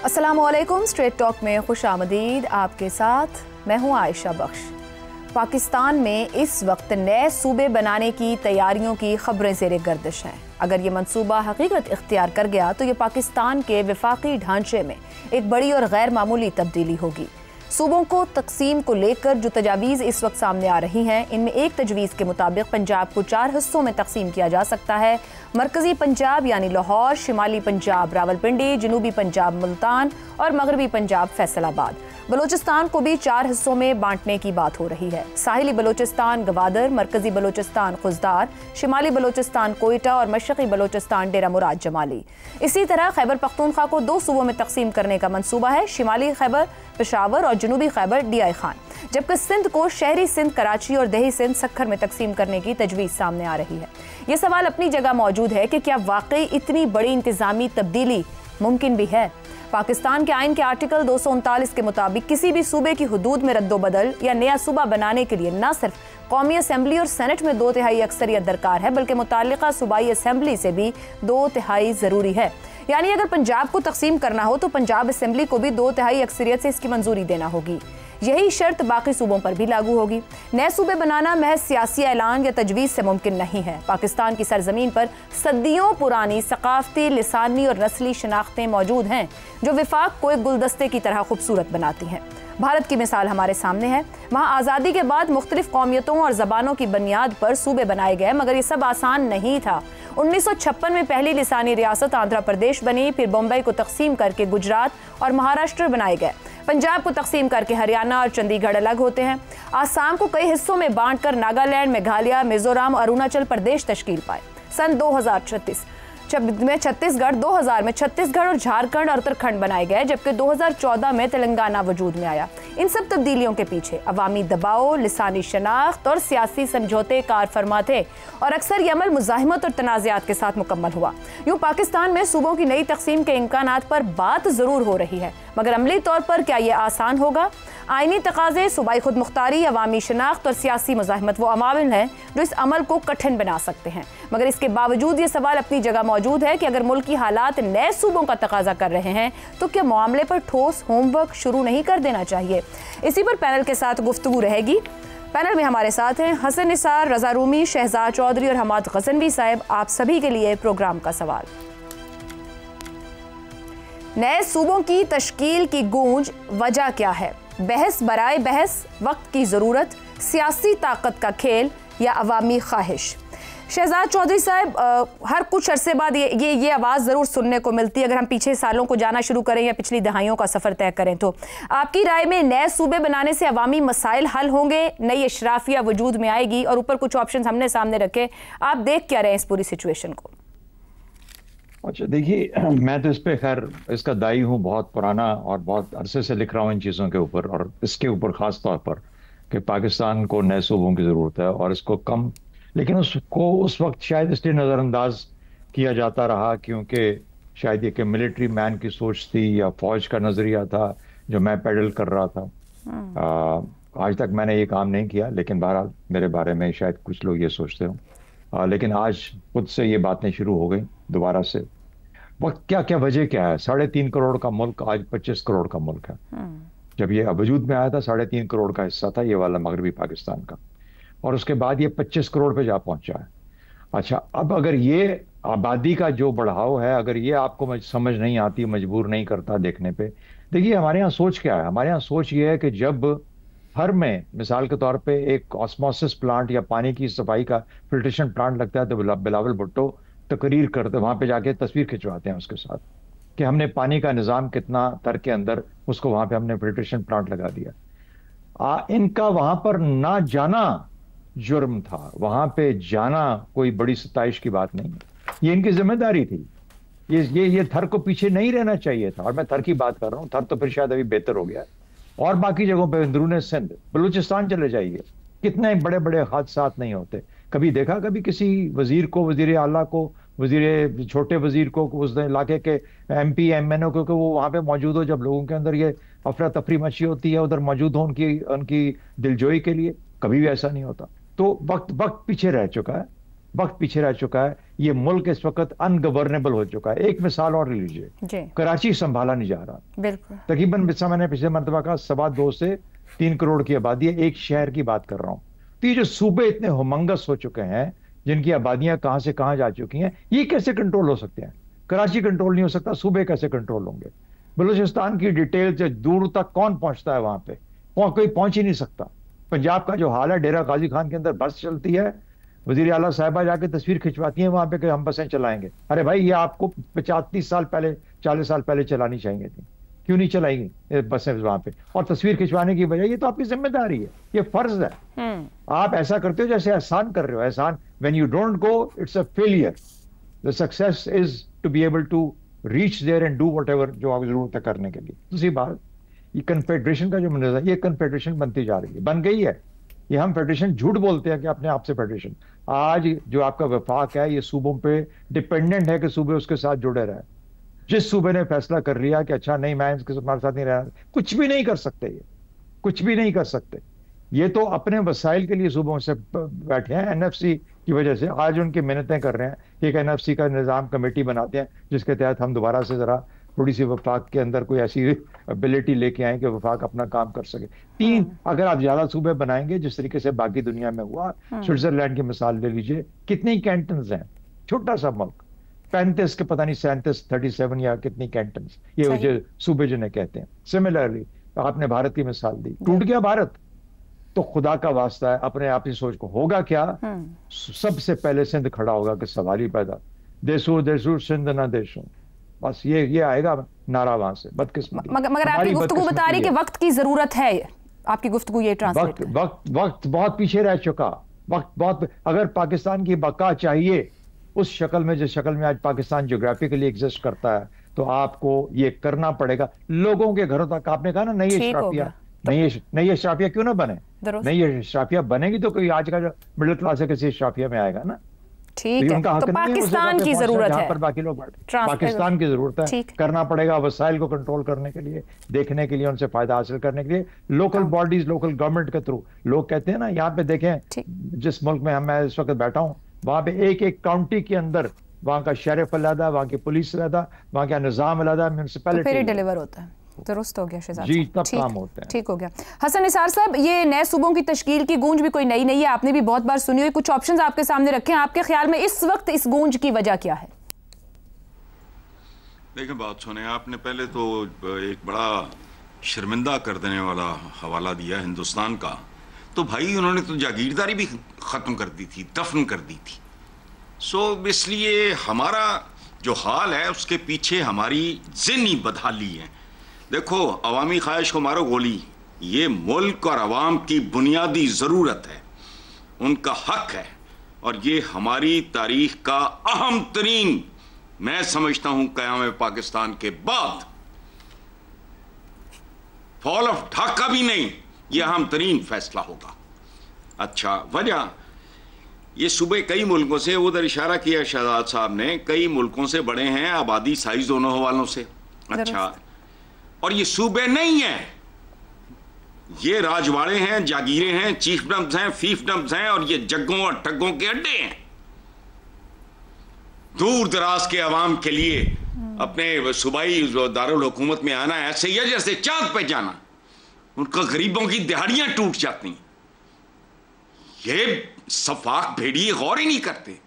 अस्सलामुअलैकुम। Straight talk में खुश आमदीद। आपके साथ मैं हूँ आयशा बख्श। पाकिस्तान में इस वक्त नए सूबे बनाने की तैयारियों की खबरें ज़ेरे गर्दिश हैं। अगर ये मंसूबा हकीकत इख्तियार कर गया तो ये पाकिस्तान के वफाकी ढांचे में एक बड़ी और गैर मामूली तब्दीली होगी। सूबों को तकसीम को लेकर जो तजावीज़ इस वक्त सामने आ रही हैं, इनमें एक तजवीज़ के मुताबिक पंजाब को 4 हिस्सों में तकसीम किया जा सकता है। मरकज़ी पंजाब यानी लाहौर, शिमाली पंजाब रावलपिंडी, जनूबी पंजाब मुल्तान और मगरबी पंजाब फैसलाबाद। बलोचिस्तान को भी 4 हिस्सों में बांटने की बात हो रही है। साहिली बलोचिस्तान गवादर, मरकज़ी बलोचिस्तान खुजदार, शिमाली बलोचिस्तान कोयटा और मशरक़ी बलोचिस्तान डेरा मुराद जमाली। इसी तरह खैबर पख्तूनख्वा को 2 सूबों में तकसीम करने का मंसूबा है, शिमाली खैबर पेशावर और जनूबी खैबर डीआई खान, जबकि सिंध को शहरी सिंध कराची और दही सिंध सक्खर में तकसीम करने की तजवीज़ सामने आ रही है। ये सवाल अपनी जगह मौजूद है कि क्या वाकई इतनी बड़ी इंतज़ामी तब्दीली मुमकिन भी है। पाकिस्तान के आइन के आर्टिकल 239 के मुताबिक किसी भी सूबे की हुदूद में रद्दोबदल या नया सूबा बनाने के लिए न सिर्फ कौमी असम्बली और सेनेट में 2/3 अक्सरियत दरकार है, बल्कि मुताल्लिका सूबाई असम्बली से भी 2/3 ज़रूरी है। यानी अगर पंजाब को तकसीम करना हो तो पंजाब असम्बली को भी 2/3 अक्सरियत से इसकी मंजूरी देना होगी। यही शर्त बाकी सूबों पर भी लागू होगी। नए सूबे बनाना महज सियासी ऐलान या तजवीज़ से मुमकिन नहीं है। पाकिस्तान की सरजमीन पर सदियों पुरानी सकाफती, लिसानी और नस्ली शनाख्तें मौजूद हैं जो विफाक को एक गुलदस्ते की तरह खूबसूरत बनाती हैं। भारत की मिसाल हमारे सामने है। वहाँ आज़ादी के बाद मुख्तलिफ कौमियतों और ज़बानों की बुनियाद पर सूबे बनाए गए, मगर ये सब आसान नहीं था। 1956 में पहली लिसानी रियासत आंध्र प्रदेश बनी, फिर बम्बई को तकसीम करके गुजरात और महाराष्ट्र बनाए गए। पंजाब को तकसीम करके हरियाणा और चंडीगढ़ अलग होते हैं। आसाम को कई हिस्सों में बांटकर नागालैंड, मेघालय, मिजोरम और अरुणाचल प्रदेश तश्कील पाए। सन 2036 में छत्तीसगढ़, 2000 में छत्तीसगढ़ और झारखंड और उत्तराखंड बनाए गए, जबकि 2014 में तेलंगाना वजूद में आया। इन सब तब्दीलियों के पीछे अवामी दबाव, लिसानी शनाख्त और सियासी समझौते कार फरमा थे, और अक्सर ये अमल मुजाहिमत और तनाज़ात के साथ मुकम्मल हुआ। यूँ पाकिस्तान में सूबों की नई तकसीम के इम्कानात पर बात ज़रूर हो रही है, मगर अमली तौर पर क्या ये आसान होगा? आइनी तकाज़े, सूबाई खुद मुख्तारी, अवामी शनाख्त और सियासी मुजाहिमत वो अमाविल हैं जो इस अमल को कठिन बना सकते हैं। मगर इसके बावजूद ये सवाल अपनी जगह मौजूद है कि अगर मुल्की हालात नए सूबों का तकाजा कर रहे हैं तो क्या मामले पर ठोस होमवर्क शुरू नहीं कर देना चाहिए? इसी पर पैनल के साथ गुफ्तगू रहेगी। पैनल में हमारे साथ हैं हसन निसार, रजा रूमी, शहजाद चौधरी और हमाद गजनवी साहब। आप सभी के लिए प्रोग्राम का सवाल। नए सूबों की तश्कील की गूंज वजह क्या है? बहस बराए बहस, वक्त की ज़रूरत, सियासी ताकत का खेल या अवामी ख्वाहिश? शहजाद चौधरी साहब, हर कुछ अरसे बाद ये आवाज़ ज़रूर सुनने को मिलती है। अगर हम पीछे सालों को जाना शुरू करें या पिछली दहाइयों का सफ़र तय करें तो आपकी राय में नए सूबे बनाने से अवामी मसाइल हल होंगे, नई अशराफिया वजूद में आएगी, और ऊपर कुछ ऑप्शन हमने सामने रखे, आप देख क्या रहे हैं इस पूरी सिचुएशन को? अच्छा, देखिए, मैं तो इस पे खैर इसका दाई हूँ, बहुत पुराना और बहुत अरसे से लिख रहा हूँ इन चीज़ों के ऊपर, और इसके ऊपर ख़ास तौर पर कि पाकिस्तान को नए सूबों की ज़रूरत है, और इसको कम, लेकिन उसको उस वक्त शायद इसलिए नज़रअंदाज किया जाता रहा क्योंकि शायद ये कि मिलिट्री मैन की सोच थी या फौज का नज़रिया था जो मैं पेडल कर रहा था। आज तक मैंने ये काम नहीं किया, लेकिन बहरहाल मेरे बारे में शायद कुछ लोग ये सोचते हो। लेकिन आज खुद से ये बातें शुरू हो गई दोबारा से। वक्त क्या क्या वजह क्या है? 3.5 करोड़ का मुल्क आज 25 करोड़ का मुल्क है। जब ये वजूद में आया था 3.5 करोड़ का हिस्सा था ये वाला मगरबी पाकिस्तान का, और उसके बाद ये 25 करोड़ पे जा पहुंचा है। अच्छा, अब अगर ये आबादी का जो बढ़ाव है, अगर ये आपको समझ नहीं आती, मजबूर नहीं करता देखने पे, देखिए हमारे यहाँ सोच क्या है। हमारे यहाँ सोच ये है कि जब हर में मिसाल के तौर पे एक ऑस्मोसिस प्लांट या पानी की सफाई का फिल्ट्रेशन प्लांट लगता है तो बिलावल भुट्टो तकरीर करते, वहां पे जाके तस्वीर खिंचवाते हैं उसके साथ कि हमने पानी का निज़ाम कितना तर के अंदर, उसको वहां पे हमने फिल्ट्रेशन प्लांट लगा दिया। इनका वहां पर ना जाना जुर्म था, वहां पे जाना कोई बड़ी सताइश की बात नहीं है, ये इनकी जिम्मेदारी थी। ये थर को पीछे नहीं रहना चाहिए था, और मैं थर की बात कर रहा हूँ, थर तो फिर शायद अभी बेहतर हो गया। और बाकी जगहों पे अंदरूनी सिंध, बलूचिस्तान चले जाइए, कितने बड़े बड़े हादसात नहीं होते। कभी देखा कभी किसी वजीर को, वजीर आला को, वजीर छोटे वजीर को, उस इलाके के MP MNO को वो वहां पे मौजूद हो जब लोगों के अंदर ये अफरा तफरी मची होती है, उधर मौजूद हो उनकी दिलजोई के लिए? कभी भी ऐसा नहीं होता। तो वक्त पीछे रह चुका है। वक्त पीछे रह चुका है। ये मुल्क इस वक्त अनगवर्नेबल हो चुका है। एक मिसाल और ले लीजिए, कराची संभाला नहीं जा रहा। बिल्कुल। तकरीबन जैसा मैंने पिछले मरतबा कहा, 2.25 से 3 करोड़ की आबादी है, एक शहर की बात कर रहा हूं। तो ये जो सूबे इतने हुमंगस हो चुके हैं, जिनकी आबादियां कहां से कहां जा चुकी हैं, ये कैसे कंट्रोल हो सकते हैं? कराची कंट्रोल नहीं हो सकता, सूबे कैसे कंट्रोल होंगे? बलूचिस्तान की डिटेल से दूर तक कौन पहुंचता है? वहां पे कोई पहुंच ही नहीं सकता। पंजाब का जो हाल है, डेरा गाजी खान के अंदर बस चलती है, वजीर आला साहिबा जाके तस्वीर खिंचवाती हैं वहां पे कि हम बसें चलाएंगे। अरे भाई, ये आपको 50-30 साल पहले, 40 साल पहले चलानी चाहिए थी, क्यों नहीं चलाएंगी बसें वहां पे? और तस्वीर खिंचवाने की वजह, ये तो आपकी जिम्मेदारी है, ये फर्ज है। आप ऐसा करते हो जैसे एहसान कर रहे हो। Ehsaan, when you don't go, it's a failure. The success is to be able to reach there and do whatever जो आपकी जरूरत है करने के लिए। दूसरी बात, ये कन्फेडरेशन का जो मंजर है, ये कन्फेडरेशन बनती जा रही है, बन गई है। ये हम फेडरेशन झूठ बोलते हैं कि अपने आप से फेडरेशन। आज जो आपका वफाक है, ये सूबों पे डिपेंडेंट है कि सूबे उसके साथ जुड़े रहे। जिस सूबे ने फैसला कर लिया कि अच्छा नहीं, मैं इसके हमारे साथ नहीं रहना, कुछ भी नहीं कर सकते, ये कुछ भी नहीं कर सकते। ये तो अपने वसाइल के लिए सूबों से बैठे हैं, एनएफसी की वजह से आज उनकी मिन्नतें कर रहे हैं। एक एनएफसी का निज़ाम कमेटी बनाते हैं जिसके तहत हम दोबारा से जरा थोड़ी सी वफाक के अंदर कोई ऐसी एबिलिटी लेके आए कि वफाक अपना काम कर सके। 3, अगर आप ज्यादा सूबे बनाएंगे जिस तरीके से बाकी दुनिया में हुआ, स्विट्जरलैंड की मिसाल ले लीजिए, कितनी कैंटन्स हैं, छोटा सा मुल्क, 35 के पता नहीं 37, 37 या कितनी कैंटन्स, ये जो सूबे जिन्हें कहते हैं। सिमिलरली आपने भारत की मिसाल दी, टूट गया भारत, तो खुदा का वास्ता है अपने आप ही सोच को, होगा क्या? सबसे पहले सिंध खड़ा होगा कि सवाल ही पैदा, देशो देशो सिंध ना देशो, बस ये आएगा नारा वहां से। बदकिस्मती। मगर आपकी गुफ्तगू बता रही है कि वक्त की जरूरत है, आपकी गुफ्तगू ये ट्रांसलेट वक्त बहुत पीछे रह चुका, वक्त बहुत। अगर पाकिस्तान की बका चाहिए उस शक्ल में, जिस शक्ल में आज पाकिस्तान ज्योग्राफिकली एग्जिस्ट करता है, तो आपको ये करना पड़ेगा लोगों के घरों तक। आपने कहा ना नई अशराफिया, नई अशराफिया क्यों ना बने? नई अशराफिया बनेगी तो कोई आज का जो मिडिल क्लास है किसी अशराफिया में आएगा ना। ठीक है, तो पाकिस्तान की जरूरत है, पर बाकी लोग पाकिस्तान की जरूरत है, करना पड़ेगा वसाइल को कंट्रोल करने के लिए, देखने के लिए, उनसे फायदा हासिल करने के लिए, लोकल बॉडीज, लोकल गवर्नमेंट के थ्रू। लोग कहते हैं ना, यहाँ पे देखें जिस मुल्क में मैं इस वक्त बैठा हूँ, वहां पे एक एक काउंटी के अंदर वहां का शेरिफ अलहदा, वहां की पुलिस अलहदा, वहां का निजाम अलहदा, म्यूनिसिपैलिटी डिलीवर होता है। दुरुस्त हो गया शहजाद जी, तब काम होते हैं। ठीक हो गया। हसन निसार साहब, ये नए सूबों की तश्कील की गूंज भी कोई नई नहीं है, आपने भी बहुत बार सुनी हुई। कुछ ऑप्शंस आपके सामने रखे हैं, आपके ख्याल में इस वक्त इस गूंज की वजह क्या है? देखिए, बात सुने, आपने पहले तो एक बड़ा शर्मिंदा कर देने वाला हवाला दिया हिंदुस्तान का। तो भाई उन्होंने तो जागीरदारी भी खत्म कर दी थी, दफन कर दी थी। सो इसलिए हमारा जो हाल है उसके पीछे हमारी ज़हनी बदहाली है। देखो, अवामी ख्वाहिश को मारो गोली, ये मुल्क और अवाम की बुनियादी ज़रूरत है, उनका हक है, और ये हमारी तारीख का अहम तरीन, मैं समझता हूं क़याम पाकिस्तान के बाद, फॉल ऑफ ढाका भी नहीं, ये अहम तरीन फैसला होगा। अच्छा, वजह ये सूबे कई मुल्कों से, उधर इशारा किया शहजाद साहब ने, कई मुल्कों से बड़े हैं आबादी साइज दोनों हवालों से। अच्छा, और ये सूबे नहीं है, ये राजवाड़े हैं, जागीरें हैं, चीफडम्स हैं, फीफडम्स हैं, और ये जग्गों और ठग्गों के अड्डे हैं। दूर दराज के अवाम के लिए अपने सूबाई दारुल हुकूमत में आना ऐसे ही है जैसे चांद पे जाना। उनका गरीबों की दिहाड़ियां टूट जाती। ये सफाक भेड़िए गौर ही नहीं करते।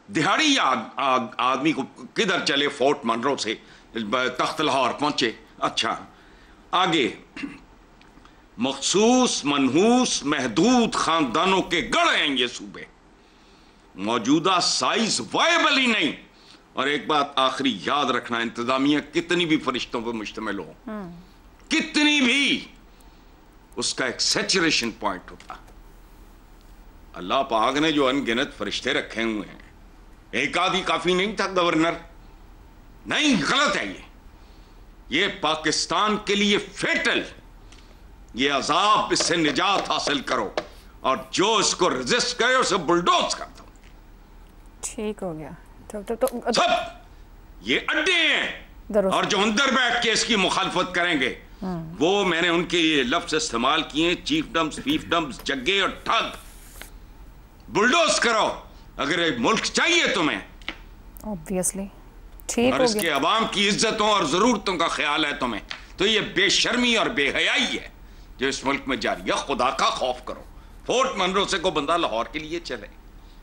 दिहाड़ी आदमी को किधर चले, फोर्ट मनरो से तख्त लाहौर पहुंचे। अच्छा, आगे मखसूस, मनहूस, महदूद खानदानों के गढ़ हैं ये सूबे, मौजूदा साइज वायबल ही नहीं। और एक बात आखिरी याद रखना, इंतजामिया कितनी भी फरिश्तों पर मुश्तमिल हो, कितनी भी, उसका एक सैचुरेशन पॉइंट होता। अल्लाह पाक ने जो अनगिनत फरिश्ते रखे हुए हैं, एक आदि काफी नहीं था गवर्नर, नहीं, गलत है ये पाकिस्तान के लिए फेटल, ये अजाब, इससे निजात हासिल करो, और जो इसको रेजिस्ट करे उसे बुलडोज कर दो। ठीक हो गया। तो सब ये अड्डे हैं, और जो अंदर बैठ के इसकी मुखालफत करेंगे, वो मैंने उनके ये लफ्ज इस्तेमाल किए, चीफडम्स, फीफडम्स, जग्गे और ठग। बुलडोज करो, अगर एक मुल्क चाहिए तुम्हें, ऑब्वियसली ठीक और हो इसके गया। अवाम की इज्जतों और जरूरतों का ख्याल है तुम्हें, तो ये बेशर्मी और बेहयाई है जो इस मुल्क में जारी है। खुदा का खौफ करो। फोर्ट मनरो से को बंदा लाहौर के लिए चले,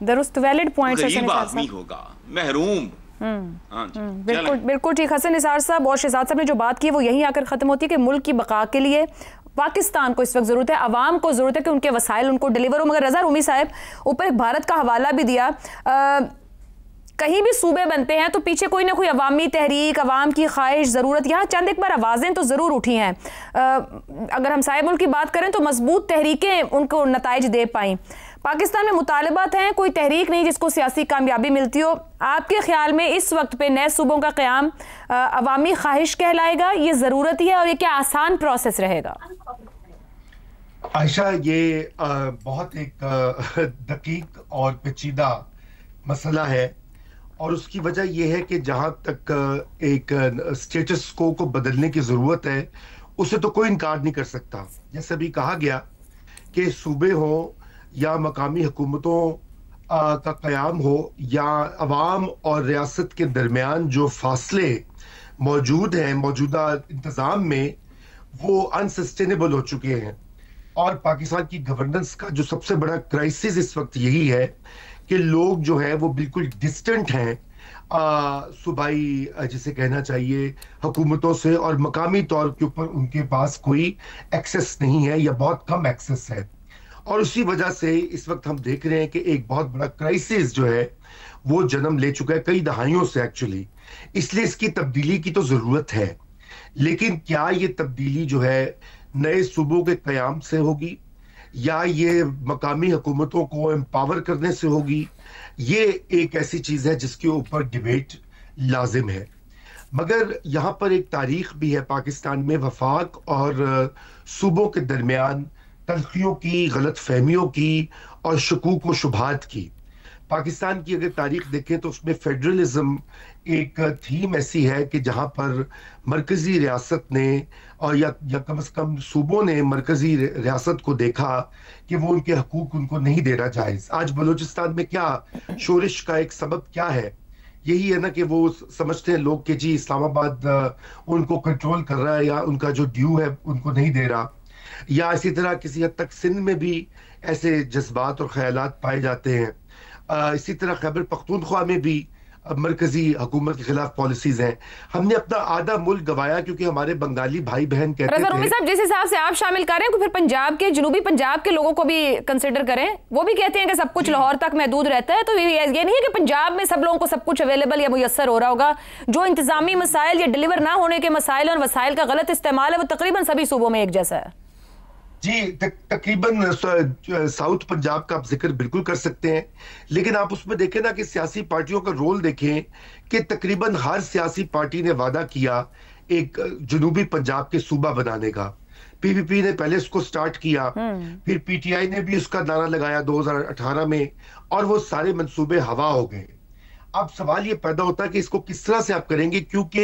दुरुस्त वैलिड पॉइंट्स है गरीब निसार आदमी साहब। होगा, महरूम। हाँ जी, बिल्कुल चलें। बिल्कुल ठीक। हसन निसार साहब और शहजाद साहब ने जो बात की वो यहीं आकर खत्म होती है कि मुल्क की बका के लिए पाकिस्तान को इस वक्त जरूरत है, अवाम को जरूरत है कि उनके वसाइल उनको डिलीवर हो। मगर रजा रूमी साहब ऊपर एक भारत का हवाला भी दिया, कहीं भी सूबे बनते हैं तो पीछे कोई ना कोई अवामी तहरीक, अवाम की ख्वाहिश, ज़रूरत, यहाँ चंद एक बार आवाज़ें तो ज़रूर उठी हैं। अगर हम साहिब मुल्क की बात करें तो मजबूत तहरीकें उनको नताइज दे पाई। पाकिस्तान में मुतालबात हैं, कोई तहरीक नहीं जिसको सियासी कामयाबी मिलती हो। आपके ख्याल में इस वक्त पे नए सूबों का क़याम अवामी ख्वाहिश कहलाएगा, ये ज़रूरत ही है, और ये क्या आसान प्रोसेस रहेगा? आयशा, ये बहुत एक दकीक और पेचीदा मसला है, और उसकी वजह यह है कि जहां तक एक स्टेटस को बदलने की जरूरत है उसे तो कोई इनकार नहीं कर सकता। जैसे भी कहा गया कि सूबे हो या मकामी हुकूमतों का क़याम हो या अवाम और रियासत के दरमियान जो फासले मौजूद हैं मौजूदा इंतज़ाम में, वो अनसस्टेनेबल हो चुके हैं। और पाकिस्तान की गवर्नेंस का जो सबसे बड़ा क्राइसिस इस वक्त यही है कि लोग जो है वो बिल्कुल डिस्टेंट हैं सूबाई जिसे कहना चाहिए हुकूमतों से, और मकामी तौर के ऊपर उनके पास कोई एक्सेस नहीं है या बहुत कम एक्सेस है। और उसी वजह से इस वक्त हम देख रहे हैं कि एक बहुत बड़ा क्राइसिस जो है वो जन्म ले चुका है कई दहाइयों से एक्चुअली। इसलिए इसकी तब्दीली की तो जरूरत है, लेकिन क्या ये तब्दीली जो है नए सूबों के कयाम से होगी या ये मकामी हुकूमतों को एम्पावर करने से होगी, ये एक ऐसी चीज है जिसके ऊपर डिबेट लाजिम है। मगर यहाँ पर एक तारीख भी है पाकिस्तान में वफाक और सूबों के दरमियान तल्खियों की, गलत फहमियों की और शकूक व शुबहात की। पाकिस्तान की अगर तारीख देखें तो उसमें फेडरलिज्म एक थीम ऐसी है कि जहां पर मरकजी रियासत ने और या कम से कम सूबों ने मरकजी रियासत को देखा कि वो उनके हकूक उनको नहीं दे रहा जायज। आज बलूचिस्तान में क्या शोरिश का एक सबब क्या है? यही है ना कि वो समझते हैं लोग कि जी इस्लामाबाद उनको कंट्रोल कर रहा है या उनका जो ड्यू है उनको नहीं दे रहा। या इसी तरह किसी हद तक सिंध में भी ऐसे जज्बात और ख्यालात पाए जाते हैं। इसी तरह खैबर पख्तूनख्वा में भी मरकजी हुकूमत के खिलाफ पॉलिसीज हैं। हमने अपना आधा मुल्क गवाया क्योंकि हमारे बंगाली भाई बहन कहते थे। साहब, जिस हिसाब से आप शामिल कर रहे हैं, फिर पंजाब के, जनूबी पंजाब के लोगों को भी कंसिडर करें। वो भी कहते हैं कि सब कुछ लाहौर तक महदूद रहता है, तो ये नहीं है कि पंजाब में सब लोगों को सब कुछ अवेलेबल या मुयसर हो रहा होगा। जो इंतजामी मसाइल या डिलीवर ना होने के मसाइल और वसाइल का गलत इस्तेमाल है वो तकरीबन सभी सूबों में एक जैसा है। जी, तकरीबन साउथ पंजाब का आप जिक्र बिल्कुल कर सकते हैं, लेकिन आप उसमें देखें ना कि सियासी पार्टियों का रोल देखें कि तकरीबन हर सियासी पार्टी ने वादा किया एक जनूबी पंजाब के सूबा बनाने का। पीपीपी ने पहले इसको स्टार्ट किया, फिर पीटीआई ने भी उसका नारा लगाया 2018 में, और वो सारे मंसूबे हवा हो गए। अब सवाल ये पैदा होता है कि इसको किस तरह से आप करेंगे, क्योंकि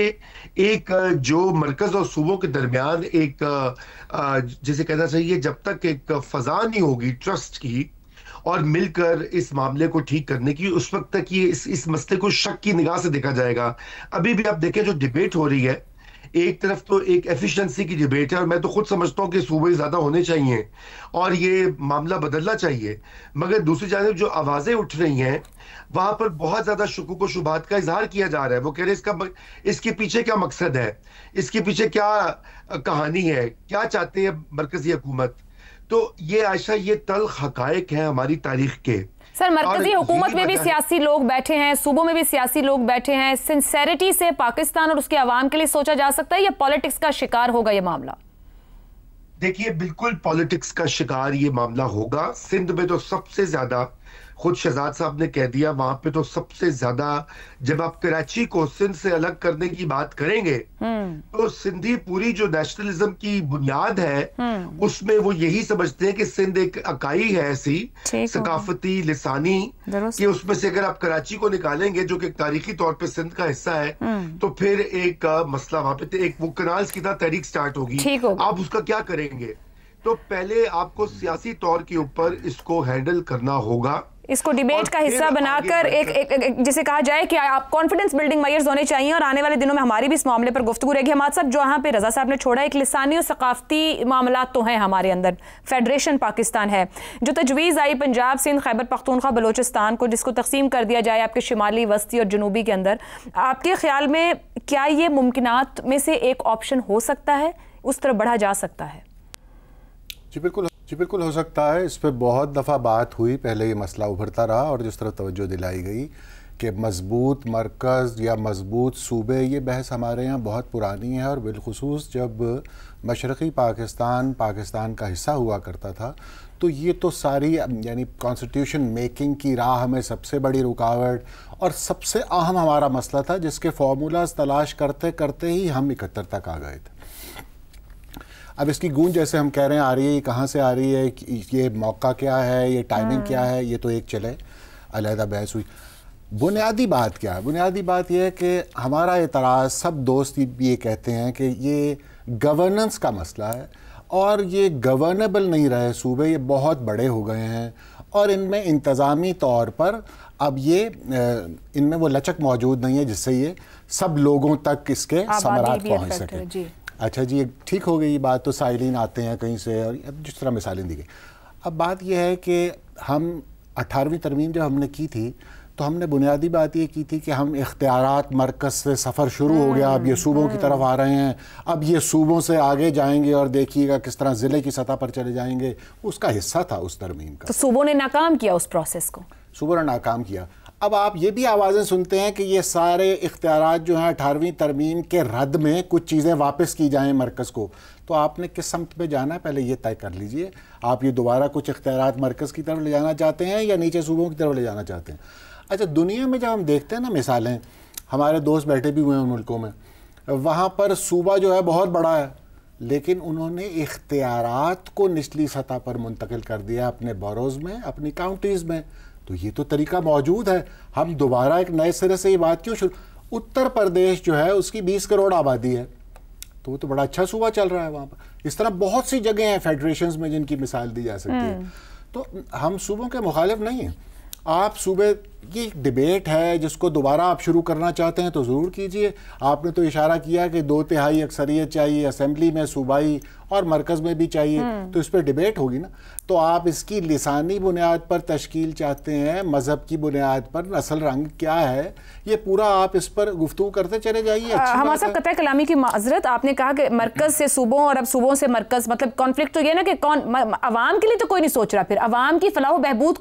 एक जो मरकज और सूबों के दरमियान एक जिसे कहना चाहिए जब तक एक फजा नहीं होगी ट्रस्ट की और मिलकर इस मामले को ठीक करने की, उस वक्त तक ये इस मसले को शक की निगाह से देखा जाएगा। अभी भी आप देखें जो डिबेट हो रही है, एक तरफ तो एक एफिशिएंसी की डिबेट है और मैं तो खुद समझता हूं कि सूबे ज्यादा होने चाहिए और ये मामला बदलना चाहिए, मगर दूसरी जानिब जो आवाजें उठ रही हैं वहां पर बहुत ज्यादा शुकूक व शुबहात का इजहार किया जा रहा है। वो कह रहे हैं इसके पीछे क्या मकसद है, इसके पीछे क्या कहानी है, क्या चाहते हैं मरकजी हुकूमत। तो ये आयशा, ये तल्ख हकायक है हमारी तारीख के। सर, मरकजी हुकूमत में भी सियासी लोग बैठे हैं, सूबों में भी सियासी लोग बैठे हैं। सिंसेरिटी से पाकिस्तान और उसके अवाम के लिए सोचा जा सकता है या पॉलिटिक्स का शिकार होगा ये मामला? देखिए, बिल्कुल पॉलिटिक्स का शिकार ये मामला होगा। सिंध में तो सबसे ज्यादा, खुद शहजाद साहब ने कह दिया, वहां पे तो सबसे ज्यादा, जब आप कराची को सिंध से अलग करने की बात करेंगे तो सिंधी पूरी जो नेशनलिज्म की बुनियाद है उसमें वो यही समझते हैं कि सिंध एक इकाई है ऐसी सकाफती लिसानी कि उसमें से अगर आप कराची को निकालेंगे जो कि तारीखी तौर पे सिंध का हिस्सा है तो फिर एक मसला वहां पे एक वो कनाल्स की तरह तहरीक स्टार्ट होगी। आप उसका क्या करेंगे? तो पहले आपको सियासी तौर के ऊपर इसको हैंडल करना होगा इसको डिबेट का हिस्सा बनाकर एक जिसे कहा जाए कि आप कॉन्फिडेंस बिल्डिंग मेजर्स होने चाहिए, और आने वाले दिनों में हमारी भी इस मामले पर गुफ्तगू रहेगी। हमारे साथ जो यहाँ पे रजा साहब ने छोड़ा, एक लिसानी और सकाफती मामला तो हैं हमारे अंदर, फेडरेशन पाकिस्तान है, जो तजवीज़ आई पंजाब, सिंध, खैबर पख्तूनख्वा, बलोचिस्तान को, जिसको तकसीम कर दिया जाए आपके शिमाली, वस्ती और जनूबी के अंदर। आपके ख्याल में क्या ये मुमकिनात में से एक ऑप्शन हो सकता है, उस तरफ बढ़ा जा सकता है? जी बिल्कुल हो सकता है। इस पर बहुत दफ़ा बात हुई, पहले ये मसला उभरता रहा और जिस तरह तवज्जो दिलाई गई कि मज़बूत मरकज़ या मज़बूत सूबे, ये बहस हमारे यहाँ बहुत पुरानी है। और बिलखुसूस जब मशरक़ी पाकिस्तान का हिस्सा हुआ करता था, तो ये तो सारी यानी कॉन्स्टिट्यूशन मेकिंग की राह में सबसे बड़ी रुकावट और सबसे अहम हमारा मसला था, जिसके फार्मूलाज तलाश करते करते ही हम 71 तक आ गए थे। अब इसकी गूंज जैसे हम कह रहे हैं आ रही है, ये कहाँ से आ रही है, ये मौका क्या है, ये टाइमिंग क्या है, ये तो एक चले अलहदा बहस हुई। बुनियादी बात क्या है? बुनियादी बात यह है कि हमारा एतराज़, सब दोस्त ये कहते हैं कि ये गवर्नेंस का मसला है और ये गवर्नेबल नहीं रहे सूबे, ये बहुत बड़े हो गए हैं और इनमें इंतज़ामी तौर पर अब ये इनमें वो लचक मौजूद नहीं है जिससे ये सब लोगों तक इसके समरात पहुँच सके। अच्छा जी, ठीक हो गई ये बात, तो साइलिन आते हैं कहीं से और जिस तरह मिसालें दी गई। अब बात यह है कि हम 18वीं तरमीम जब हमने की थी, तो हमने बुनियादी बात ये की थी कि हम इख्तियारात मरकज़ से सफ़र शुरू हो गया, अब ये सूबों की तरफ आ रहे हैं, अब ये सूबों से आगे जाएंगे और देखिएगा किस तरह ज़िले की सतह पर चले जाएंगे। उसका हिस्सा था उस तरमीम का। तो सूबों ने नाकाम किया उस प्रोसेस को, सूबों ने नाकाम किया। अब आप ये भी आवाज़ें सुनते हैं कि ये सारे इख्तियारात जो हैं 18वीं तरमीम के रद्द में कुछ चीज़ें वापस की जाएं मरकज़ को। तो आपने किस समत पे जाना है, पहले ये तय कर लीजिए। आप ये दोबारा कुछ इख्तियारात मरकज़ की तरफ ले जाना चाहते हैं या नीचे सूबों की तरफ ले जाना चाहते हैं? अच्छा, दुनिया में जब हम देखते हैं ना मिसालें, हमारे दोस्त बैठे भी हुए हैं उन मुल्कों में, वहाँ पर सूबा जो है बहुत बड़ा है, लेकिन उन्होंने इख्तियारात को निचली सतह पर मुंतकिल कर दिया अपने बोरोज़ में, अपनी काउंटीज़ में। तो ये तो तरीका मौजूद है। हम दोबारा एक नए सिरे से ये बात क्यों शुरू? उत्तर प्रदेश जो है उसकी 20 करोड़ आबादी है, तो वो तो बड़ा अच्छा सूबा चल रहा है वहाँ पर। इस तरह बहुत सी जगह हैं फेडरेशंस में जिनकी मिसाल दी जा सकती है। तो हम सूबों के मुखालिफ नहीं हैं। आप सूबे, ये डिबेट है जिसको दोबारा आप शुरू करना चाहते हैं तो ज़रूर कीजिए। आपने तो इशारा किया कि 2/3 अक्सरियत चाहिए असेंबली में, सूबाई और मरकज़ में भी चाहिए, तो इस पर डिबेट होगी ना। तो आप इसकी लिसानी बुनियाद पर तश्कील चाहते हैं, मज़हब की बुनियाद पर, नस्ल रंग क्या है, ये पूरा आप इस पर गुफ्तगू करते चले जाइए। हमारे साहब कतई कलामी की माजरत, आपने कहा कि मरकज़ से सूबों और अब सूबों से मरकज़, मतलब कॉन्फ्लिक्ट तो ये ना कि कौन अवाम के लिए तो कोई नहीं सोच रहा, फिर अवाम की फलाह बहबूद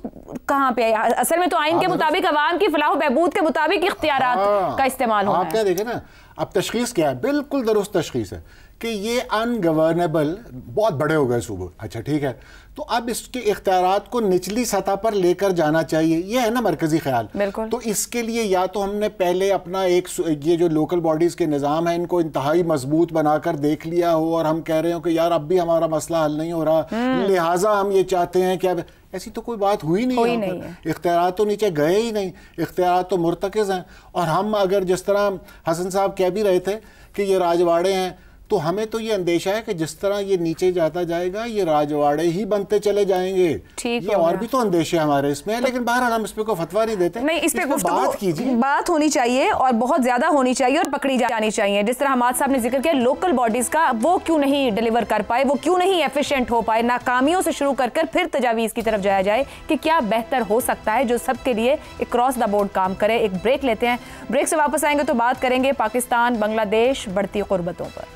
कहाँ पे है? असल में तो आइन के मुताबिक अवाम की फलाह बहबूद के मुताबिक इख्तियारात का इस्तेमाल होना है। आप क्या देखें ना, अब तशखीस क्या है, बिल्कुल दुरुस्त तशखीस है कि ये अनगवर्नेबल, बहुत बड़े हो गए सूबे। अच्छा ठीक है, तो अब इसके इख्तियारात को निचली सतह पर लेकर जाना चाहिए, ये है ना मरकजी ख्याल। तो इसके लिए या तो हमने पहले अपना एक ये जो लोकल बॉडीज़ के निज़ाम है इनको इंतहाई मजबूत बनाकर देख लिया हो और हम कह रहे हो कि यार अब भी हमारा मसला हल नहीं हो रहा, लिहाजा हम ये चाहते हैं कि अब, ऐसी तो कोई बात हुई नहीं है। इख्तियारात तो नीचे गए ही नहीं, इख्तियारात तो मुर्तकिज़ हैं। और हम अगर जिस तरह हसन साहब कह भी रहे थे कि ये राजवाड़े हैं, तो हमें तो ये अंदेशा है कि जिस तरह ये नीचे जाता जाएगा ये राजवाड़े ही बनते चले जाएंगे। ये और भी तो अंदेशे हमारे इसमें, लेकिन बहरहाल हम इस पे कोई फतवा नहीं देते। नहीं, इस पे बात कीजिए, बात होनी चाहिए और बहुत ज्यादा होनी चाहिए और पकड़ी जानी चाहिए। जिस तरह हमाद साहब ने जिक्र किया लोकल बॉडीज का, वो क्यों नहीं डिलीवर कर पाए, वो क्यों नहीं एफिशिएंट हो पाए। नाकामियों से शुरू कर फिर तजावीज की तरफ जाया जाए कि क्या बेहतर हो सकता है जो सबके लिए एक क्रॉस द बोर्ड काम करे। एक ब्रेक लेते हैं, ब्रेक से वापस आएंगे तो बात करेंगे पाकिस्तान बांग्लादेश बढ़ती कुर्बतों पर।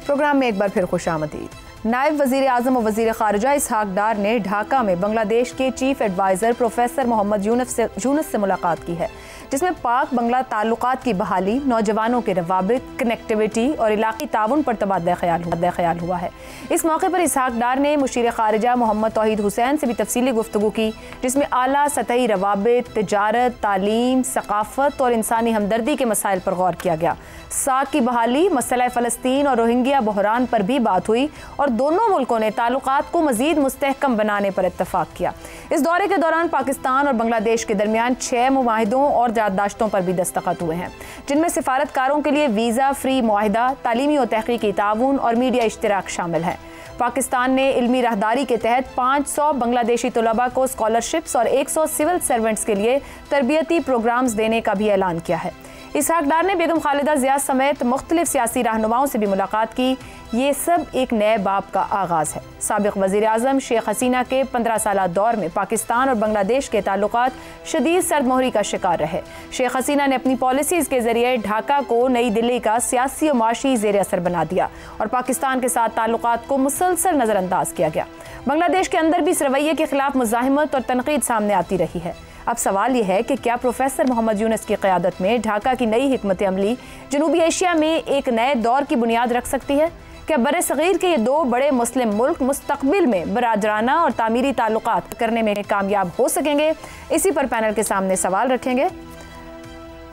प्रोग्राम में एक बार फिर खुशामदीद। नायब वज़ीर आज़म और वज़ीर ख़ारिजा इसहाक डार ने ढाका में बांग्लादेश के chief adviser professor Mohammad Yunus से मुलाकात की है, जिसमें पाक बंगला ताल्लुकात की बहाली, नौजवानों के रवाबित, कनेक्टिविटी और इलाक़ी ताउन पर तबादला ख्याल हुआ है। इस मौके पर इसहाक डार ने मुशीर ख़ारिजा मोहम्मद तौहीद हुसैन से भी तफसीली गुफ्तगू की, जिसमें आला सतही रवाबित, तिजारत, तालीम, सकाफ़त और इंसानी हमदर्दी के मसाइल पर गौर किया गया। साक की बहाली, मसला फ़लस्तीन और रोहिंग्या बहरान पर भी बात हुई और दोनों मुल्कों ने ताल्लुकात को मज़ीद मुस्तहकम बनाने पर इत्तफाक किया। इस दौरे के दौरान पाकिस्तान और बांग्लादेश के दरमियान 6 मुआहिदों और याददाश्तों पर भी दस्तखत हुए हैं, जिनमें सिफारतकारों के लिए वीज़ा फ्री मुआहिदा, तालीमी और तहकीकी ताउन और मीडिया इश्तिराक शामिल है। पाकिस्तान ने इल्मी राहदारी के तहत 500 बांग्लादेशी तलबा को स्कॉलरशिप्स और 100 सिविल सर्वेंट्स के लिए तरबियती प्रोग्राम्स देने का भी ऐलान किया है। इसहाक डार ने बेगम खालिदा जिया समेत मुख्तलिफ सियासी रहनुमाओं से भी मुलाकात की। ये सब एक नए बाब का आगाज़ है। साबिक़ वज़ीर आज़म शेख हसीना के 15 साला दौर में पाकिस्तान और बांग्लादेश के ताल्लुकात शदीद सरदमोहरी का शिकार रहे। शेख हसीना ने अपनी पॉलिसीज़ के ज़रिए ढाका को नई दिल्ली का सियासी और माशी ज़ेर असर बना दिया और पाकिस्तान के साथ ताल्लुकात को मुसलसल नज़रअंदाज किया गया। बांग्लादेश के अंदर भी इस रवैये के खिलाफ मुज़ाहिमत और तनकीद सामने आती रही है। अब सवाल यह है कि क्या प्रोफेसर मोहम्मद यूनुस की क़यादत में ढाका की नई हिकमत अमली जनूबी एशिया में एक नए दौर की बुनियाद रख सकती है? क्या बरे-सग़ीर के ये दो बड़े मुस्लिम मुल्क मुस्तक़बिल में बरादराना और तामीरी ताल्लुकात करने में कामयाब हो सकेंगे? इसी पर पैनल के सामने सवाल रखेंगे।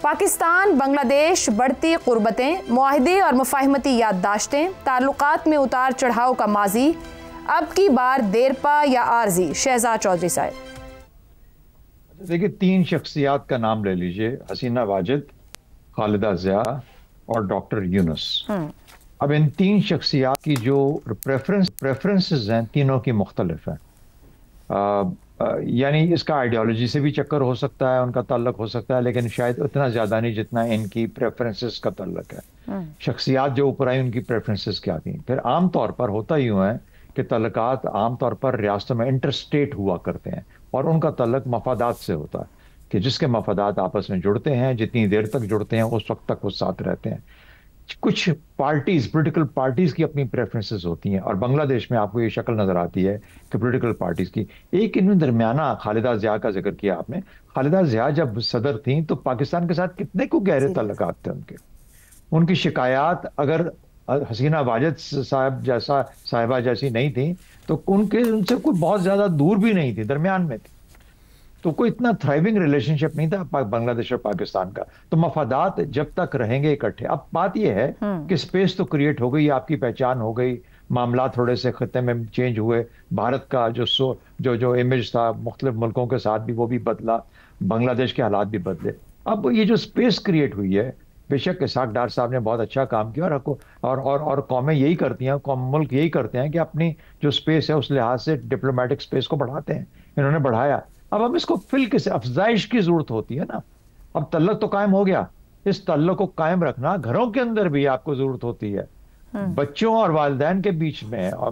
पाकिस्तान बांग्लादेश बढ़ती क़ुर्बतें, मुआहदे और मुफ़ाहिमती याददाश्तें, ताल्लुकात में उतार चढ़ाव का माजी, अब की बार देरपा या आर्जी? शहजाद चौधरी साहब, देखिए 3 शख्सियात का नाम ले लीजिए, हसीना वाजिद, खालिदा जिया और डॉक्टर यूनुस। अब इन 3 शख्सियात की जो प्रेफरेंसेस हैं तीनों की मुख्तलिफ हैं। यानी इसका आइडियोलॉजी से भी चक्कर हो सकता है, उनका ताल्लुक हो सकता है, लेकिन शायद उतना ज़्यादा नहीं जितना इनकी प्रेफरेंसेस का ताल्लुक है। शख्सियात जो ऊपर आई उनकी प्रेफरेंसेस क्या थी। फिर आम तौर पर होता यूँ है कि ताल्लुकात आम तौर पर रियासतों में इंटरस्टेट हुआ करते हैं और उनका ताल्लुक मफादात से होता है कि जिसके मफादात आपस में जुड़ते हैं, जितनी देर तक जुड़ते हैं उस वक्त तक वो साथ रहते हैं। कुछ पार्टीज, पोलिटिकल पार्टीज की अपनी प्रेफरेंसेस होती हैं और बांग्लादेश में आपको ये शक्ल नजर आती है कि पोलिटिकल पार्टीज की एक इनमें दरमियाना, खालिदा जिया का जिक्र किया आपने। खालिदा जिया जब सदर थी तो पाकिस्तान के साथ कितने को गहरे ताल्लुकात थे उनके। उनकी शिकायत अगर हसीना वाजिद साहिबा जैसी नहीं थी तो उनसे कोई बहुत ज्यादा दूर भी नहीं थी, दरमियान में थी। तो कोई इतना थ्राइविंग रिलेशनशिप नहीं था बांग्लादेश और पाकिस्तान का। तो मफादात जब तक रहेंगे इकट्ठे। अब बात यह है कि स्पेस तो क्रिएट हो गई, आपकी पहचान हो गई, मामला थोड़े से खत्ते में चेंज हुए, भारत का जो इमेज था मुख्तलिफ मुल्कों के साथ भी वो भी बदला, बांग्लादेश के हालात भी बदले। अब ये जो स्पेस क्रिएट हुई है, बेशक इसहाक डार साहब ने बहुत अच्छा काम किया और कौमें यही करती हैं, मुल्क यही करते हैं कि अपनी जो स्पेस है उस लिहाज से डिप्लोमेटिक स्पेस को बढ़ाते हैं। इन्होंने बढ़ाया। अब हम इसको फिल किसे अफजाइश की जरूरत होती है ना। अब तल्लुक तो कायम हो गया, इस तल्लुक को कायम रखना घरों के अंदर भी आपको जरूरत होती है, बच्चों और वालिदैन के बीच में और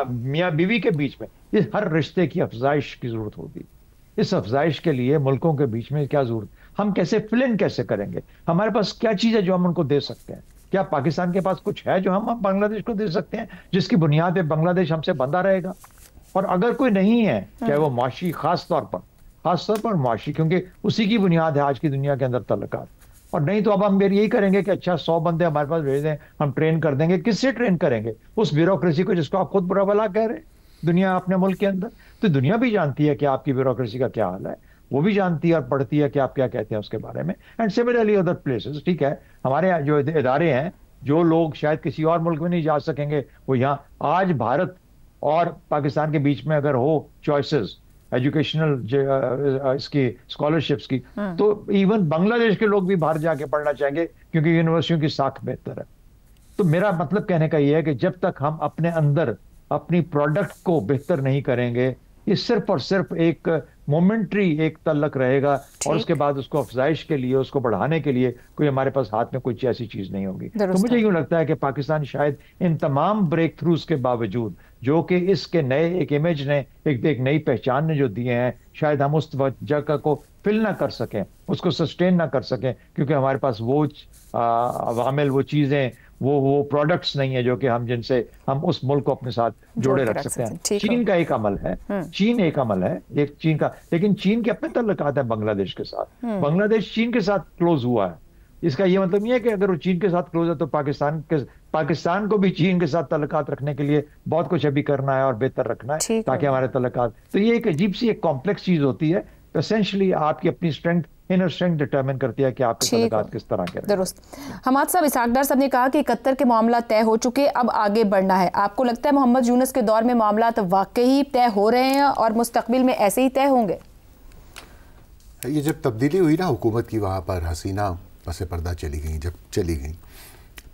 मियाँ बीवी के बीच में, इस हर रिश्ते की अफजाइश की जरूरत होती है। इस अफजाइश के लिए मुल्कों के बीच में क्या जरूरत, हम कैसे फिल इन कैसे करेंगे, हमारे पास क्या चीज है जो हम उनको दे सकते हैं? क्या पाकिस्तान के पास कुछ है जो हम बांग्लादेश को दे सकते हैं जिसकी बुनियाद पे बांग्लादेश हमसे बंधा रहेगा? और अगर कोई नहीं है, चाहे वो माशी, खास तौर पर माशी, क्योंकि उसी की बुनियाद है आज की दुनिया के अंदर तल्लुकात। और नहीं तो अब हम यही करेंगे कि अच्छा 100 बंदे हमारे पास भेज दें, हम ट्रेन कर देंगे। किससे ट्रेन करेंगे? उस ब्यूरोक्रेसी को जिसको आप खुद बुरा भला कह रहे हैं दुनिया अपने मुल्क के अंदर। तो दुनिया भी जानती है कि आपकी ब्यूरोक्रेसी का क्या हाल है, वो भी जानती है और पढ़ती है कि आप क्या कहते हैं उसके बारे में। एंड सिमिलरली अदर प्लेसेस, ठीक है, हमारे यहाँ जो इदारे हैं, जो लोग शायद किसी और मुल्क में नहीं जा सकेंगे, वो यहाँ आज भारत और पाकिस्तान के बीच में अगर हो चॉइसेस एजुकेशनल इसकी स्कॉलरशिप्स की, तो इवन बांग्लादेश के लोग भी बाहर जाके पढ़ना चाहेंगे क्योंकि यूनिवर्सिटियों की साख बेहतर है। तो मेरा मतलब कहने का यह है कि जब तक हम अपने अंदर अपनी प्रोडक्ट को बेहतर नहीं करेंगे, ये सिर्फ और सिर्फ एक मोमेंट्री एक तल्लक रहेगा और उसके बाद उसको अफजाइश के लिए, उसको बढ़ाने के लिए कोई हमारे पास हाथ में कोई ऐसी चीज नहीं होगी। तो मुझे यूं लगता है कि पाकिस्तान शायद इन तमाम ब्रेक थ्रूज के बावजूद, जो कि इसके नए एक इमेज ने, एक नई पहचान ने जो दिए हैं, शायद हम उस जगह को फिल ना कर सकें, उसको सस्टेन ना कर सकें, क्योंकि हमारे पास वो अवामिल, वो चीजें, वो प्रोडक्ट्स नहीं है जो कि हम जिनसे हम उस मुल्क को अपने साथ जोड़े रख सकते हैं। चीन का एक अमल है, चीन एक अमल है, एक चीन का, लेकिन चीन के अपने ताल्लुकात है बांग्लादेश के साथ। बांग्लादेश चीन के साथ क्लोज हुआ है। इसका ये मतलब नहीं है कि अगर वो चीन के साथ क्लोज है तो पाकिस्तान को भी चीन के साथ ताल्लुकात रखने के लिए बहुत कुछ अभी करना है और बेहतर रखना है ताकि हमारे ताल्लुकात। तो ये एक अजीब सी एक कॉम्प्लेक्स चीज होती है। एसेंशियली आपकी अपनी स्ट्रेंथ, इनर स्ट्रेंथ डिटरमिन करती है कि आपके ताल्लुकात किस तरह के। दुरुस्त। हमाद साहब, इसहाक डार साहब ने कहा कि कतर के मामला तय हो चुके, अब आगे बढ़ना है। आपको लगता है मोहम्मद यूनुस के दौर में मामला तो वाकई तय हो रहे हैं और मुस्तकबिल में ऐसे ही तय होंगे? ये जब तब्दीली हुई ना हुकूमत की, वहाँ पर हसीना पसे पर्दा चली गई, जब चली गई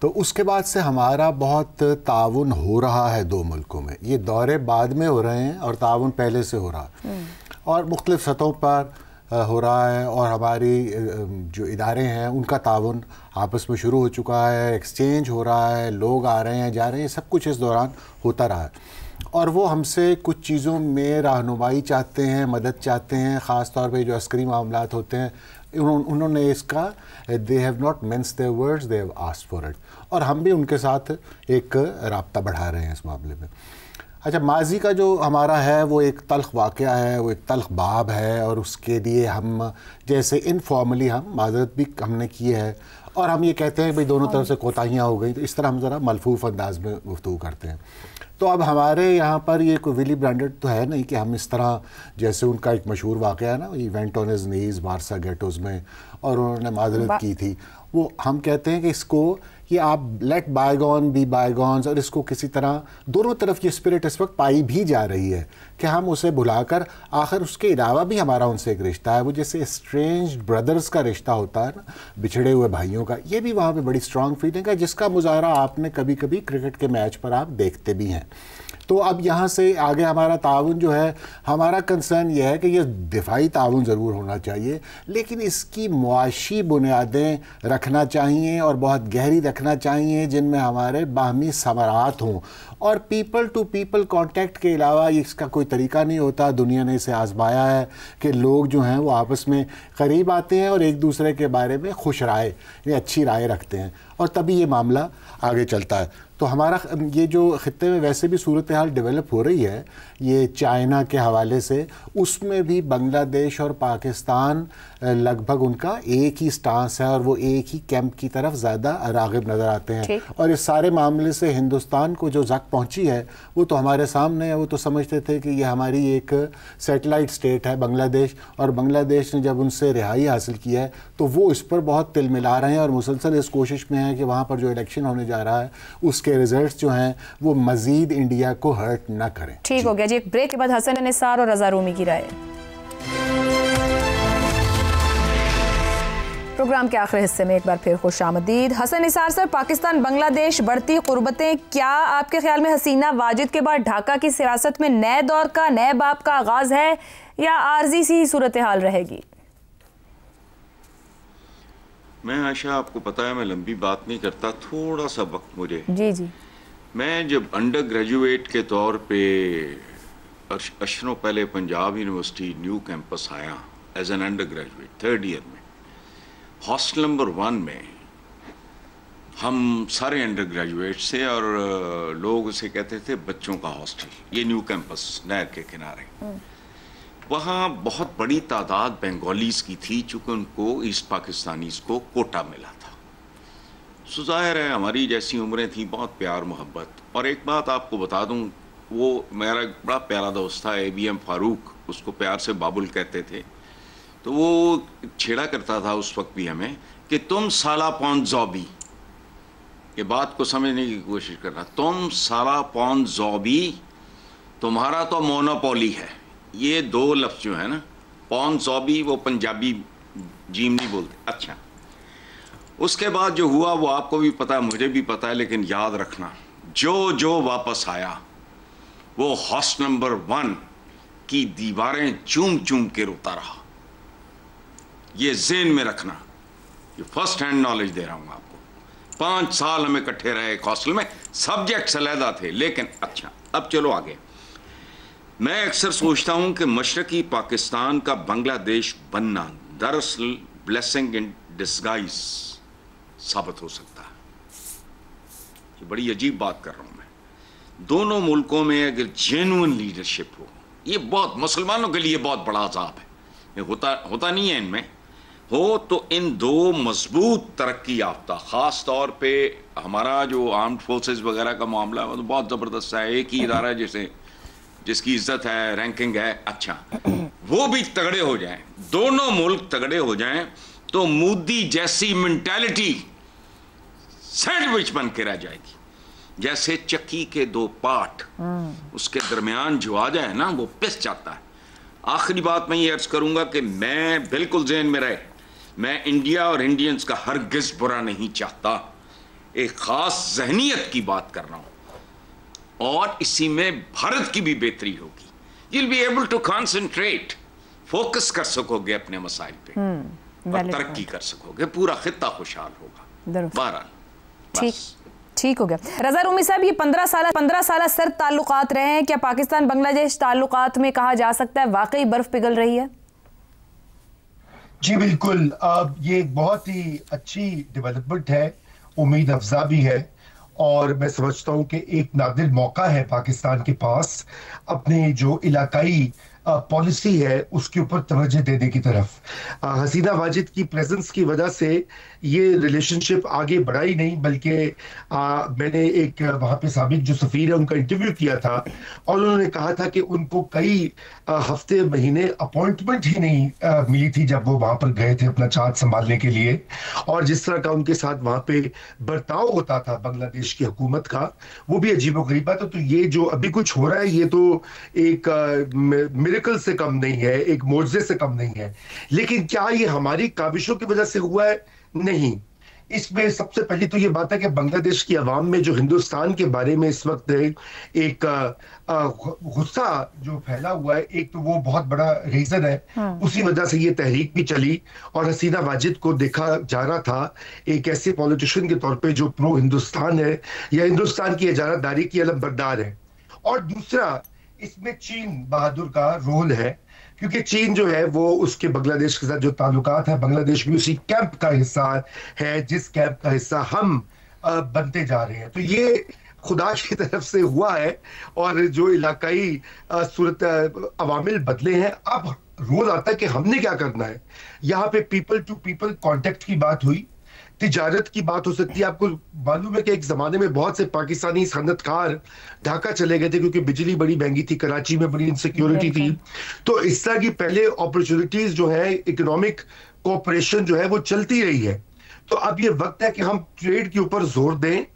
तो उसके बाद से हमारा बहुत ताउन हो रहा है दो मुल्कों में। ये दौरे बाद में हो रहे हैं और ताउन पहले से हो रहा है और मुख्तलिफ सतहों पर हो रहा है। और हमारी जो इदारे हैं उनका ताउन आपस में शुरू हो चुका है, एक्सचेंज हो रहा है, लोग आ रहे हैं जा रहे हैं, सब कुछ इस दौरान होता रहा है। और वो हमसे कुछ चीज़ों में रहनुमाई चाहते हैं, मदद चाहते हैं, ख़ास तौर पे जो अस्करी मामलात होते हैं उन्होंने इसका they have not minced their words, they have asked for it. और हम भी उनके साथ एक राब्ता बढ़ा रहे हैं इस मामले में। अच्छा, माजी का जो हमारा है वो एक तल्ख वाक़या है, वो एक तल्ख बाब है और उसके लिए हम जैसे इनफॉर्मली हम माजरत भी हमने की है और हम ये कहते हैं भाई दोनों तरफ से कोताहियाँ हो गई, तो इस तरह हम ज़रा मलफूफ अंदाज में गुफ्तगू करते हैं। तो अब हमारे यहाँ पर ये कोई विली ब्रांडेड तो है नहीं कि हम इस तरह, जैसे उनका एक मशहूर वाक़या है ना, he went on his knees Warsaw ghettos में और उन्होंने माजरत की थी, वो हम कहते हैं कि इसको कि आप लेट बायगॉन बी बायगॉन्स, और इसको किसी तरह दोनों तरफ ये स्पिरिट इस वक्त पाई भी जा रही है कि हम उसे भुलाकर आखिर उसके अलावा भी हमारा उनसे एक रिश्ता है, वो जैसे स्ट्रेंज ब्रदर्स का रिश्ता होता है ना, बिछड़े हुए भाइयों का, ये भी वहाँ पे बड़ी स्ट्रॉन्ग फीलिंग है जिसका मुजाहरा आपने कभी कभी क्रिकेट के मैच पर आप देखते भी हैं। तो अब यहाँ से आगे हमारा ताउन जो है, हमारा कंसर्न ये है कि ये दिफाई ताउन ज़रूर होना चाहिए लेकिन इसकी मुआशी बुनियादें रखना चाहिए और बहुत गहरी रखना चाहिए जिनमें हमारे बाहमी समरात हों। और पीपल टू पीपल कांटेक्ट के अलावा इसका कोई तरीका नहीं होता। दुनिया ने इसे आजमाया है कि लोग जो हैं वो आपस में करीब आते हैं और एक दूसरे के बारे में खुश राय यानी अच्छी राय रखते हैं और तभी ये मामला आगे चलता है। तो हमारा ये जो ख़ित्ते में वैसे भी सूरत हाल डेवलप हो रही है ये चाइना के हवाले से, उसमें भी बांग्लादेश और पाकिस्तान लगभग उनका एक ही स्टांस है और वो एक ही कैंप की तरफ ज़्यादा राग़िब नज़र आते हैं। और इस सारे मामले से हिंदुस्तान को जो ज़क पहुंची है वो तो हमारे सामने है। वो तो समझते थे कि ये हमारी एक सैटेलाइट स्टेट है बांग्लादेश, और बांग्लादेश ने जब उनसे रिहाई हासिल किया है तो वो इस पर बहुत तिल मिला रहे हैं और मुसलसल इस कोशिश में है कि वहाँ पर जो इलेक्शन होने जा रहा है उसके रिजल्ट्स जो हैं वो मज़ीद इंडिया को हर्ट ना करें। ठीक हो गया जी। एक ब्रेक के बाद हसन निसार और रज़ा रूमी की राय। प्रोग्राम के आखिरी हिस्से में एक बार फिर खुशामदीद। हसन निसार सर, पाकिस्तान बांग्लादेश बढ़ती कुर्बतें क्या आपके ख्याल में हसीना वाजिद के बाद ढाका की सियासत में नए दौर का, नए बाब का आगाज है या आर्जी सी सूरत हाल रहेगी? मैं आशा, आपको पता है मैं लंबी बात नहीं करता, थोड़ा सा वक्त मुझे। जी। मैं जब अंडर ग्रेजुएट के तौर पे अशरों पहले पंजाब यूनिवर्सिटी न्यू कैंपस आया as an undergraduate 3rd year में, हॉस्टल नंबर 1 में हम सारे अंडर ग्रेजुएट से और लोग उसे कहते थे बच्चों का हॉस्टल। ये न्यू कैंपस नहर के किनारे, वहाँ बहुत बड़ी तादाद बंगालीज की थी चूँकि उनको ईस्ट पाकिस्तानीज को कोटा मिला था। सो ज़ाहिर है हमारी जैसी उम्रें थी, बहुत प्यार मोहब्बत। और एक बात आपको बता दूँ, वो मेरा बड़ा प्यारा दोस्त था ABM फारूक, उसको प्यार से बाबुल कहते थे, तो वो छेड़ा करता था उस वक्त भी हमें कि तुम साला पौन जॉबी, ये बात को समझने की कोशिश करना, तुम साला पौन जॉबी, तुम्हारा तो मोनोपोली है। ये 2 लफ्ज़ जो है ना, पौन जॉबी, वो पंजाबी जीम नहीं बोलते। अच्छा, उसके बाद जो हुआ वो आपको भी पता है, मुझे भी पता है, लेकिन याद रखना, जो वापस आया वो हॉस्टल नंबर 1 की दीवारें चूम चूम के रोता रहा। ये ज़हन में रखना, ये फर्स्ट हैंड नॉलेज दे रहा हूँ आपको। 5 साल हम इकट्ठे रहे एक हॉस्टल में, सब्जेक्ट्स अलहदा थे लेकिन। अच्छा, अब चलो आगे। मैं अक्सर सोचता हूँ कि मशरकी पाकिस्तान का बांग्लादेश बनना दरअसल ब्लेसिंग इन डिस्गाइज साबित हो सकता है। ये बड़ी अजीब बात कर रहा हूँ मैं। दोनों मुल्कों में अगर जेन्युइन लीडरशिप हो, ये बहुत मुसलमानों के लिए बहुत बड़ा अजाब है, ये होता नहीं है इनमें हो, तो इन 2 मजबूत तरक्की याफ्ता, ख़ास तौर पे हमारा जो आर्म्ड फोर्सेस वगैरह का मामला है वो तो बहुत ज़बरदस्त है। एक ही इदारा जिसकी इज्जत है, रैंकिंग है, अच्छा, वो भी तगड़े हो जाएं, दोनों मुल्क तगड़े हो जाएं, तो मोदी जैसी मेंटालिटी सैंडविच बन के रह जाएगी। जैसे चक्की के 2 पार्ट, उसके दरमियान जो आ जाए ना वो पिस जाता है। आखिरी बात मैं ये अर्ज करूंगा कि मैं बिल्कुल ज़हन में रहे, मैं इंडिया और इंडियंस का हरगिज़ बुरा नहीं चाहता। एक खास जहनीत की बात कर रहा हूं और इसी में भारत की भी बेहतरी होगी। You'll be able to concentrate, focus कर सकोगे अपने मसाइल पे और तरक्की कर सकोगे, पूरा खित्ता खुशहाल होगा। बहरहाल ठीक हो गया। रज़ा रूमी साहब, ये 15 साल सर्द ताल्लुकात रहे हैं, क्या पाकिस्तान बांग्लादेश ताल्लुकात में कहा जा सकता है वाकई बर्फ पिघल रही है? जी बिल्कुल, ये एक बहुत ही अच्छी डेवलपमेंट है, उम्मीद अफजा भी है, और मैं समझता हूं कि एक नादिर मौका है पाकिस्तान के पास अपने जो इलाकाई पॉलिसी है उसके ऊपर तवज्जो देने की तरफ। हसीना वाजिद की प्रेजेंस की वजह से ये रिलेशनशिप आगे बढ़ा ही नहीं, बल्कि मैंने एक वहाँ पे साबिक जो सफीर है उनका इंटरव्यू किया था और उन्होंने कहा था कि उनको कई हफ्ते महीने अपॉइंटमेंट ही नहीं मिली थी जब वो वहाँ पर गए थे अपना चार्ज संभालने के लिए, और जिस तरह का उनके साथ वहाँ पे बर्ताव होता था बांग्लादेश की हुकूमत का, वो भी अजीबोगरीब बात है। तो ये जो अभी कुछ हो रहा है ये तो एक मिरेकल से कम नहीं है, एक मोज़े से कम नहीं है। लेकिन क्या ये हमारी काविशों की वजह से हुआ है? नहीं। इसमें सबसे पहली तो ये बात है कि बांग्लादेश की आवाम में जो हिंदुस्तान के बारे में इस वक्त एक गुस्सा जो फैला हुआ है, एक तो वो बहुत बड़ा रीजन है, उसी वजह से ये तहरीक भी चली और हसीना वाजिद को देखा जा रहा था एक ऐसे पॉलिटिशियन के तौर पे जो प्रो हिंदुस्तान है या हिंदुस्तान की इजारादारी की अलमबरदार है। और दूसरा, इसमें चीन बहादुर का रोल है, क्योंकि चीन जो है वो उसके बांग्लादेश के साथ जो ताल्लुकात है, बांग्लादेश भी उसी कैंप का हिस्सा है जिस कैंप का हिस्सा हम बनते जा रहे हैं। तो ये खुदा की तरफ से हुआ है और जो इलाकाई सूरत अवामिल बदले हैं। अब रोल आता है कि हमने क्या करना है। यहाँ पे पीपल टू पीपल कॉन्टेक्ट की बात हुई, तिजारत की बात हो सकती है। आपको मालूम है कि एक जमाने में बहुत से पाकिस्तानी सनतकार ढाका चले गए थे क्योंकि बिजली बड़ी महंगी थी, कराची में बड़ी इनसिक्योरिटी थी। तो इस तरह की पहले अपॉर्चुनिटीज जो है, इकोनॉमिक कोऑपरेशन जो है वो चलती रही है। तो अब ये वक्त है कि हम ट्रेड के ऊपर जोर दें,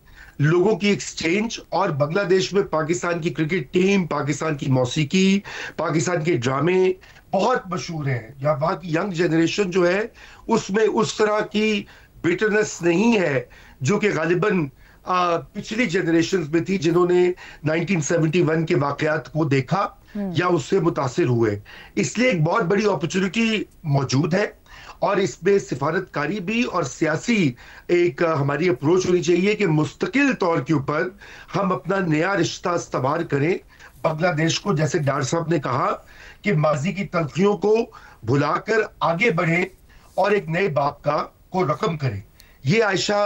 लोगों की एक्सचेंज, और बांग्लादेश में पाकिस्तान की क्रिकेट टीम, पाकिस्तान की मौसीकी, पाकिस्तान के ड्रामे बहुत मशहूर हैं। या वहाँ की यंग जनरेशन जो है उसमें उस तरह की बिटरनेस नहीं है जो कि गालिबन पिछली जनरेशंस में थी जिन्होंने 1971 के वाकयात को देखा या उससे मुतासिर हुए। इसलिए एक बहुत बड़ी अपॉर्चुनिटी मौजूद है और इसमें सिफारतकारी भी और सियासी एक हमारी अप्रोच होनी चाहिए कि मुस्तकिल तौर के ऊपर हम अपना नया रिश्ता इस्तवार करें बांग्लादेश को। जैसे डॉक्टर साहब ने कहा कि माजी की तलखियों को भुलाकर आगे बढ़े और एक नए बाप को रकम करें। ये आयशा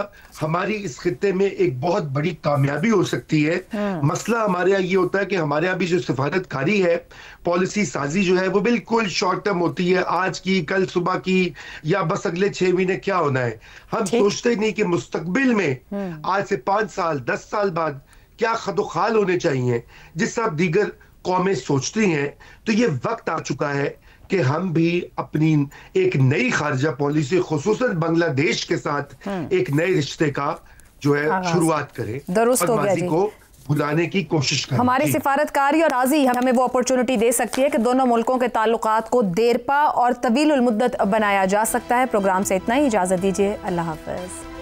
हमारी इस खित्ते में एक बहुत बड़ी कामयाबी हो सकती है। मसला हमारे यहाँ ये होता है कि हमारे यहाँ भी जो सिफारतकारी है, पॉलिसी साजी जो है वो बिल्कुल शॉर्ट टर्म होती है, आज की, कल सुबह की, या बस अगले 6 महीने क्या होना है। हम सोचते नहीं कि मुस्तकबिल में आज से 5 साल 10 साल बाद क्या खदोखाल होने चाहिए, जिस तरह दीगर कौमें सोचती हैं। तो ये वक्त आ चुका है कि हम भी अपनी एक नई खारजा पॉलिसी खुसूसन बांग्लादेश के साथ एक नए रिश्ते का जो है शुरुआत करें और माजी को भुलाने की कोशिश करें। हमारी सिफारतकारी और राजी हमें वो अपॉर्चुनिटी दे सकती है कि दोनों मुल्कों के ताल्लुकात को देरपा और तवील मुद्दत बनाया जा सकता है। प्रोग्राम से इतना ही, इजाजत दीजिए, अल्लाह हाफिज।